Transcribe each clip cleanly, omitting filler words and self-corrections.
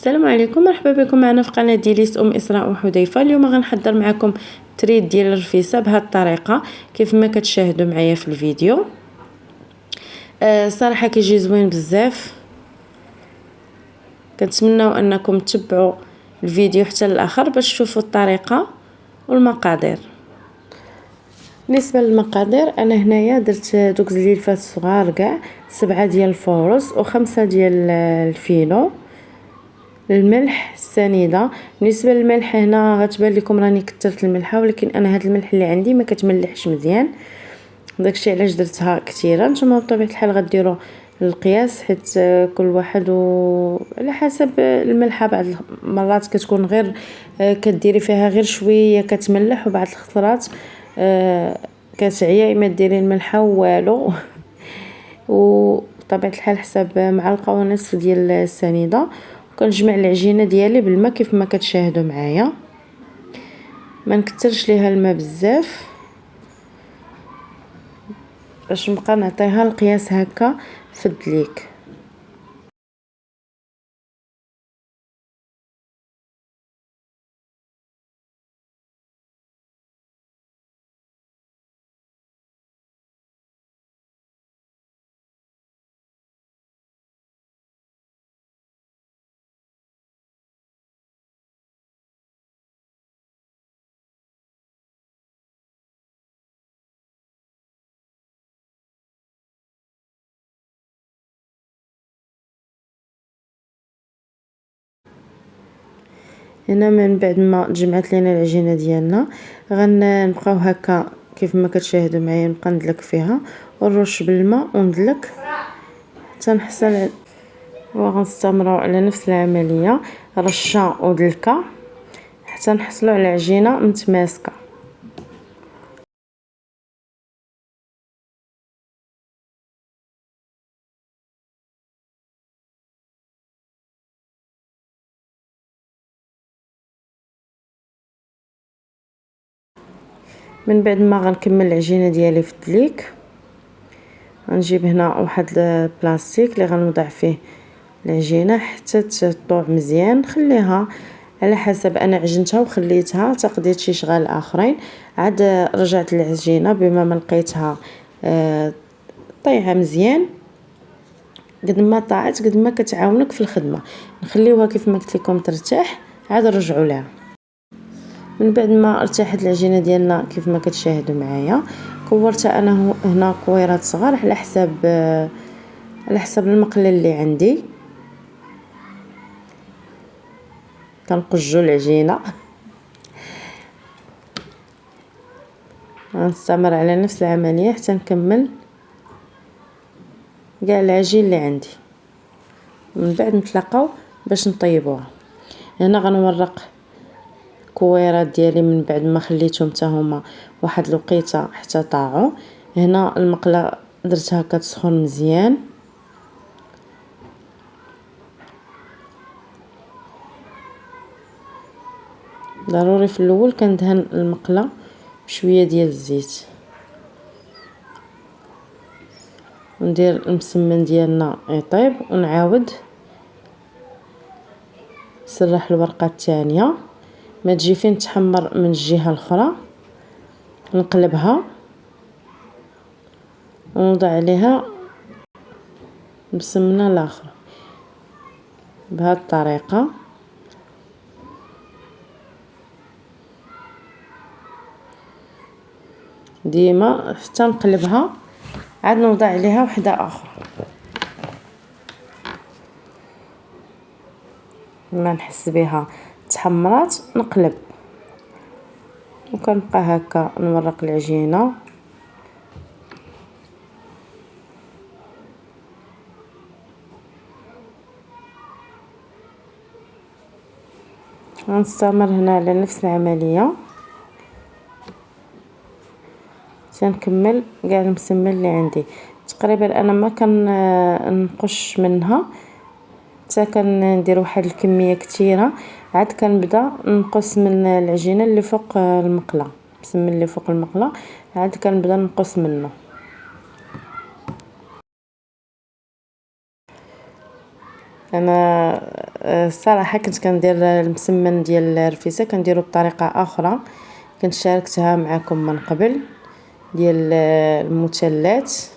السلام عليكم، مرحبا بكم معنا في قناه ديالي ام اسراء وحذيفه. اليوم غنحضر معكم تريد ديال الرفيسه بهذه الطريقه كيف ما كتشاهدوا معايا في الفيديو. صراحه كيجي زوين بزاف، كنتمناو انكم تتبعوا الفيديو حتى الاخر باش تشوفوا الطريقه والمقادير. بالنسبه للمقادير انا هنايا درت دوك الزليفات الصغار كاع 7 ديال الفورص و5 ديال الفينو، الملح، السنيده. بالنسبه للملح هنا غتبان لكم راني كثرت الملحه، ولكن انا هذا الملح اللي عندي ما كتملحش مزيان، داكشي علاش درتها كثيره. نتوما بطبيعه الحال غديروا القياس حيت كل واحد على حسب الملحه. بعض المرات كتكون غير كديري فيها غير شويه كتملح، وبعض الخطرات كتعياي ما ديري الملحه والو وبطبيعه الحال حسب معلقه ونصف ديال السنيده. كنجمع العجينه ديالي بالماء كيف ما كتشاهدوا معايا، ما نكثرش ليها الماء بزاف باش نبقى نعطيها القياس هكا في الدليك. هنا من بعد ما جمعت لينا العجينه ديالنا غنبقاو هكا كيف ما كتشاهدوا معايا، نبقى ندلك فيها ونرش بالماء وندلك حتى نحصل، وغنستمروا على نفس العمليه رشه ودلكه حتى نحصلوا على عجينه متماسكه. من بعد ما غنكمل العجينه ديالي في الدليك، غنجيب هنا واحد البلاستيك اللي غنوضع فيه العجينه حتى تطوع مزيان. نخليها على حسب، انا عجنتها وخليتها تقضيت شي شغال اخرين، عاد رجعت العجينه بما ما لقيتها طيعه مزيان. قد ما طاعت قد ما كتعاونك في الخدمه. نخليوها كيف ما قلت لكم ترتاح، عاد نرجعوا لها. من بعد ما ارتاحت العجينه ديالنا كيف ما كتشاهدوا معايا، كورتها انا هنا كويرات صغار على حسب المقله اللي عندي. كنقجو العجينه، غنستمر على نفس العمليه حتى نكمل كاع العجين اللي عندي. من بعد نتلاقاو باش نطيبوها. هنا غنورق كويرات ديالي من بعد ما خليتهم حتى هما واحد الوقيته حتى طاعوا. هنا المقله درتها كتسخن مزيان، ضروري في الاول كندهن المقله بشويه ديال الزيت، وندير المسمن ديالنا يطيب ونعاود نسرح الورقه الثانيه ما تجي فين تحمر من الجهه الاخرى. نقلبها ونوضع عليها المسمنه الاخرى بهذه الطريقه. ديما حتى نقلبها عاد نوضع عليها وحده اخرى. ما نحس بها تحمرات نقلب، وكنبقى هكا نورق العجينه. غنستمر هنا على نفس العمليه تنكمل كاع المسمن اللي عندي. تقريبا انا ما كنقش منها حتى كندير واحد الكميه كثيره، عاد كنبدا نقص من العجينه اللي فوق المقله، المسمن اللي فوق المقله عاد كنبدا نقص منه. انا الصراحه كنت كندير المسمن ديال الرفيسه كنديرو بطريقه اخرى، كنت شاركتها معكم من قبل ديال المثلث.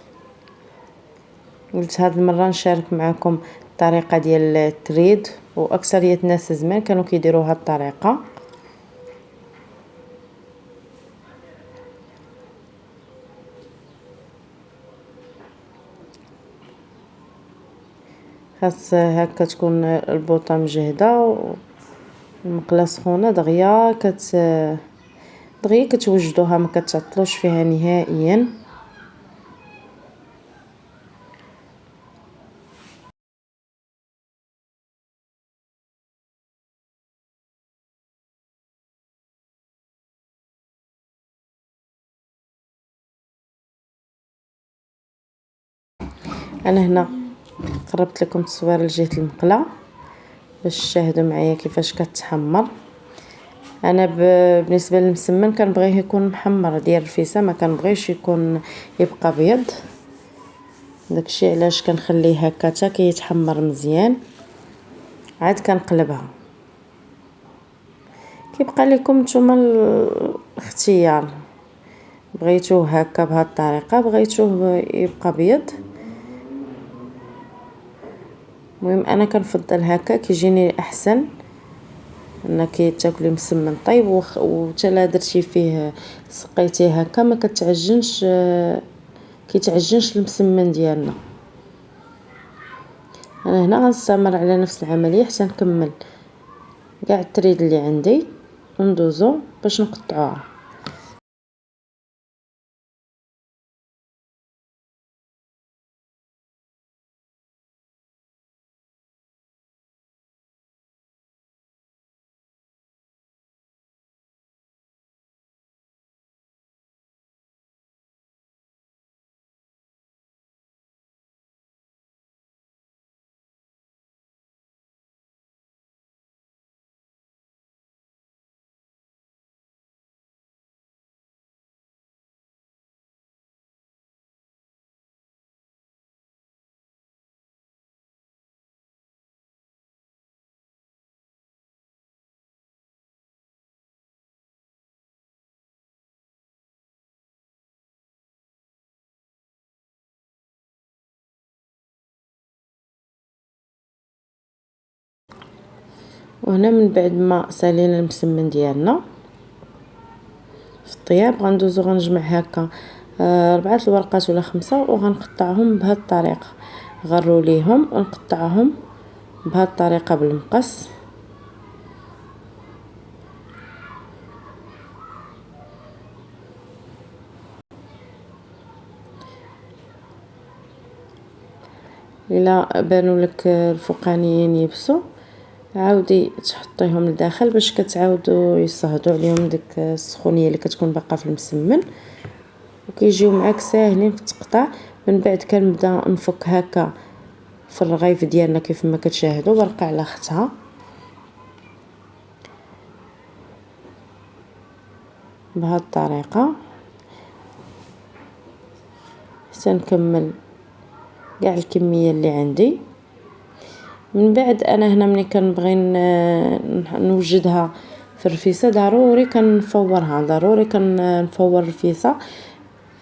قلت هاد المره نشارك معكم الطريقه ديال التريد، واكثريه الناس زمان كانوا كيديروا هاد الطريقه. خاص هكا تكون البوطه مجهده والمقله سخونه دغيا دغيا كتوجدوها، ما كتعطلوش فيها نهائيا. انا هنا قربت لكم التصوير لجهه المقله باش تشاهدوا معايا كيفاش كتحمر. انا بالنسبه للمسمن كنبغيه يكون محمر ديال الرفيسه، ما كنبغيش يبقى ابيض. داكشي علاش كنخليه هكا حتى كيتحمر مزيان، عاد كنقلبها. كيبقى لكم نتوما الاختيار، بغيتوه هكا بهذه الطريقه، بغيتوه يبقى ابيض. المهم انا كنفضل هكا كيجيني احسن، انك تاكلي مسمن طيب وحتى لا درتي فيه سقيتيه هكا ما كتعجنش، كيتعجنش المسمن ديالنا. انا هنا غنستمر على نفس العمليه حتى نكمل كاع التريد اللي عندي وندوزو باش نقطعوها. وهنا من بعد ما سالينا المسمن ديالنا في الطياب غندوزو غنجمع هكا 4 الورقات ولا 5 وغنقطعهم بهذه الطريقه، غروا ليهم ونقطعهم بهذه الطريقه بالمقص. الا بانوا لك الفوقانيين يبسوا عاودي تحطيهم لداخل باش كتعاودوا يصهدوا عليهم ديك السخونيه اللي كتكون باقا في المسمن، وكيجيو معاك ساهلين في التقطاع. من بعد كنبدا نفك هكا في الرغيف ديالنا كيف ما كتشاهدوا ورقه على اختها بهذه الطريقه حتى نكمل كاع الكميه اللي عندي. من بعد انا هنا ملي كنبغي نوجدها في الرفيسه ضروري كنفورها، ضروري كنفور الرفيسه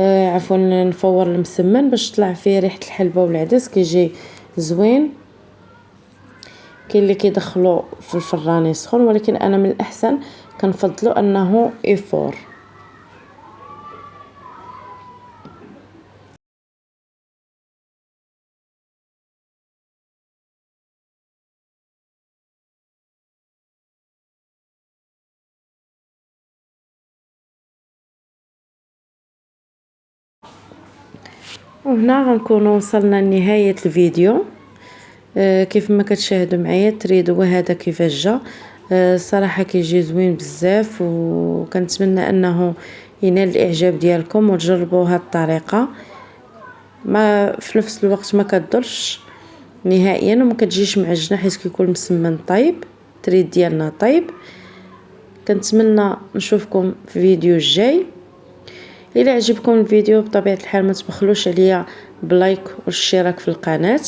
عفوا نفور المسمن باش تطلع فيه ريحه الحلبه والعدس كيجي زوين. كاين اللي كيدخلوا في الفران يسخن، ولكن انا من الاحسن كنفضلو انه يفور. وهنا غنكونوا وصلنا لنهايه الفيديو. كيف ما كتشاهدوا معايا التريد هو هذا كيفاش جا. الصراحه كيجي زوين بزاف، وكنتمنى انه ينال الاعجاب ديالكم وتجربوا هذه الطريقه. ما في نفس الوقت ما كتضرش نهائيا وما كتجيش معجنه حيت كيكون مسمن طيب، التريد ديالنا طيب. كنتمنى نشوفكم في فيديو الجاي. الى عجبكم الفيديو بطبيعه الحال ما تبخلوش عليا بلايك والاشتراك في القناه.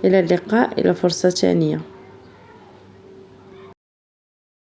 إلى اللقاء، إلى فرصة تانية.